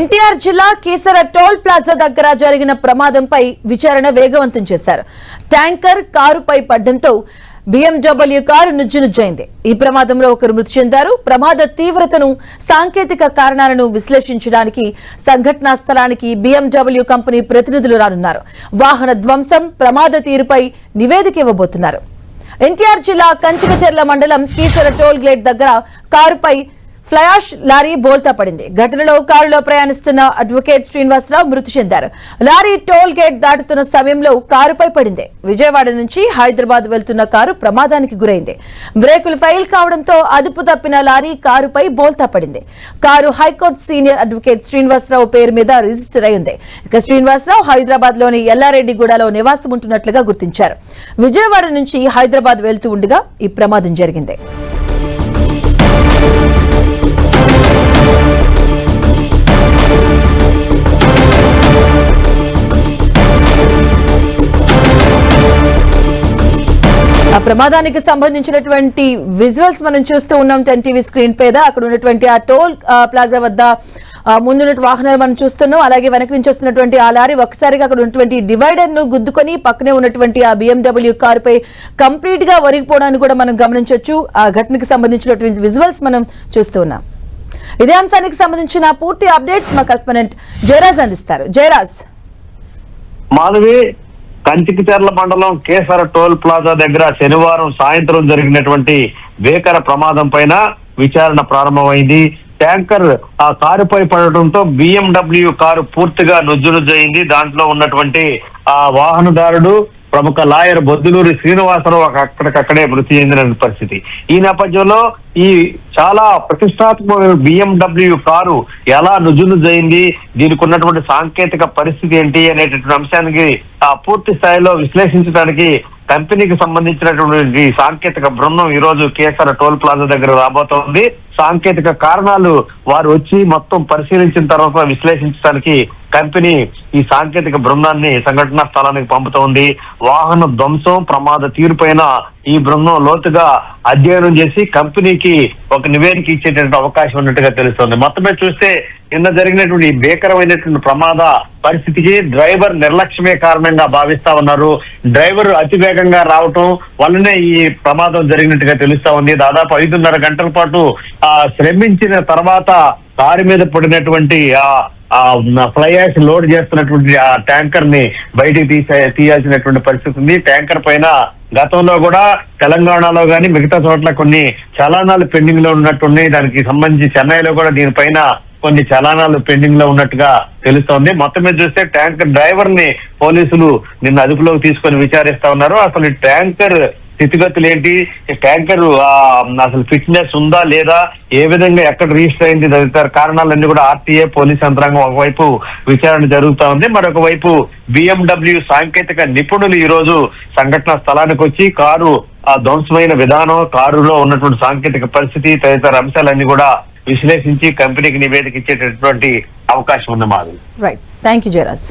ఎన్టీఆర్ జిల్లా Keesara toll plaza దగ్గర జరిగిన ప్రమాదంపై విచారణ వేగవంతం చేశారు. ట్యాంకర్ కారుపై పడడంతో BMW కారు నుజ్జునుజ్జైంది. ఈ ప్రమాదంలో ఒకరు మృతి చెందారు. ప్రమాద తీవ్రతను, సాంకేతిక కారణాలను విశ్లేషించడానికి సంఘటనా స్థలానికి BMW కంపెనీ ప్రతినిధులు రానున్నారు. వాహన ధ్వంసం, ప్రమాద తీరుపై నివేదిక ఇవ్వబోతున్నారు. ఎన్టీఆర్ జిల్లా కంచికచెర్ల మండలం కీసర టోల్ గేట్ దగ్గర కారుపై ఫ్లయాష్ లారీ బోల్తా పడింది. ఘటనలో కారులో ప్రయాణిస్తున్న అడ్వకేట్ శ్రీనివాసరావు మృతి చెందారు. లారీ టోల్ గేట్ దాటుతున్న సమయంలో కారుపై పడింది. విజయవాడ నుంచి హైదరాబాద్ వెళ్తున్న కారు ప్రమాదానికి గురైంది. బ్రేకులు ఫెయిల్ కావడంతో అదుపు తప్పిన లారీ కారుపై బోల్తా పడింది. Car high court senior advocate Srinivasarao పేరు మీద రిజిస్టర్ అయి ఉంది. ఇక శ్రీనివాసరావు హైదరాబాద్ లోని ఎల్లారెడ్డిగూడలో నివాసం ఉంటున్నట్లుగా గుర్తించారు. విజయవాడ నుంచి హైదరాబాద్ వెళ్తూ ఉండగా ఈ ప్రమాదం జరిగింది. ఆ ప్రమాదానికి సంబంధించినటువంటి విజువల్స్ మనం చూస్తూ ఉన్నాం 10 టీవీ స్క్రీన్ మీద. అక్కడ ఉన్నటువంటి ఆ టోల్ ప్లాజా వద్ద ముందున్న వాహనాలు మనం చూస్తున్నాం. అలాగే వెనక నుంచి వస్తున్నటువంటి ఆ లారీ ఒక్కసారిగా అక్కడ ఉన్నటువంటి డివైడర్ ను గుద్దుకొని పక్కనే ఉన్నటువంటి ఆ BMW కారుపై కంప్లీట్ గా ఒరిగిపోవడాన్ని కూడా మనం గమనించవచ్చు. ఆ ఘటనకు సంబంధించినటువంటి విజువల్స్ మనం చూస్తూ ఉన్నాం. ఇదే అంశానికి సంబంధించిన పూర్తి అప్డేట్స్ మా కరెస్పాండెంట్ జయరాజ్ అందిస్తారు. జయరాజ్. మాధవి, కంచికచెర్ల మండలం కేసర టోల్ ప్లాజా దగ్గర శనివారం సాయంత్రం జరిగినటువంటి భీకర ప్రమాదం పైన విచారణ ప్రారంభమైంది. ట్యాంకర్ ఆ కారుపై పడటంతో BMW కారు పూర్తిగా నుజ్జునుజ్జయింది. దాంట్లో ఉన్నటువంటి ఆ వాహనదారుడు ప్రముఖ లాయర్ బొద్దులూరి శ్రీనివాసరావు అక్కడికక్కడే మృతి చెందిన పరిస్థితి. ఈ నేపథ్యంలో ఈ చాలా ప్రతిష్టాత్మక BMW కారు ఎలా నుజ్జునుజ్జయింది, దీనికి ఉన్నటువంటి సాంకేతిక పరిస్థితి ఏంటి అనేటటువంటి అంశానికి పూర్తి స్థాయిలో విశ్లేషించడానికి కంపెనీకి సంబంధించినటువంటి సాంకేతిక బృందం ఈ రోజు కేసర టోల్ ప్లాజా దగ్గర రాబోతోంది. సాంకేతిక కారణాలు వారు వచ్చి మొత్తం పరిశీలించిన తర్వాత విశ్లేషించడానికి కంపెనీ ఈ సాంకేతిక బృందాన్ని సంఘటనా స్థలానికి పంపుతోంది. వాహన ధ్వంసం, ప్రమాద తీరుపైన ఈ బృందం లోతుగా అధ్యయనం చేసి కంపెనీకి ఒక నివేదిక ఇచ్చేటువంటి అవకాశం ఉన్నట్టుగా తెలుస్తోంది. మొత్తమే చూస్తే నిన్న జరిగినటువంటి భీకరమైనటువంటి ప్రమాద పరిస్థితికి డ్రైవర్ నిర్లక్ష్యమే కారణంగా భావిస్తా ఉన్నారు. డ్రైవర్ అతి వేగంగా రావటం వల్లనే ఈ ప్రమాదం జరిగినట్టుగా తెలుస్తా ఉంది. దాదాపు 5.5 గంటల పాటు శ్రమించిన తర్వాత కారు మీద పడినటువంటి ఫ్లైయాష్ లోడ్ చేస్తున్నటువంటి ఆ ట్యాంకర్ ని బయటికి తీయాల్సినటువంటి పరిస్థితి ఉంది. ట్యాంకర్ పైన గతంలో కూడా తెలంగాణలో గాని మిగతా చోట్ల కొన్ని చలానాలు పెండింగ్ లో ఉన్నట్టున్నాయి. దానికి సంబంధించి చెన్నైలో కూడా దీనిపైన కొన్ని చలానాలు పెండింగ్ లో ఉన్నట్టుగా తెలుస్తోంది. మొత్తం మీద చూస్తే ట్యాంకర్ డ్రైవర్ ని పోలీసులు నిన్న అదుపులోకి తీసుకొని విచారిస్తా ఉన్నారు. అసలు ట్యాంకర్ స్థితిగతులు ఏంటి, ట్యాంకర్ అసలు ఫిట్నెస్ ఉందా లేదా, ఏ విధంగా ఎక్కడ రిజిస్టర్ అయింది తదితర కారణాలన్నీ కూడా RTA పోలీస్ యంత్రాంగం ఒకవైపు విచారణ జరుగుతా ఉంది. మరొక వైపు BMW సాంకేతిక నిపుణులు ఈ రోజు సంఘటన స్థలానికి వచ్చి కారు ధ్వంసమైన విధానం, కారులో ఉన్నటువంటి సాంకేతిక పరిస్థితి తదితర అంశాలన్నీ కూడా విశ్లేషించి కంపెనీకి నివేదిక ఇచ్చేటటువంటి అవకాశం ఉంది. మాది రైట్. Thank you Jayaraj.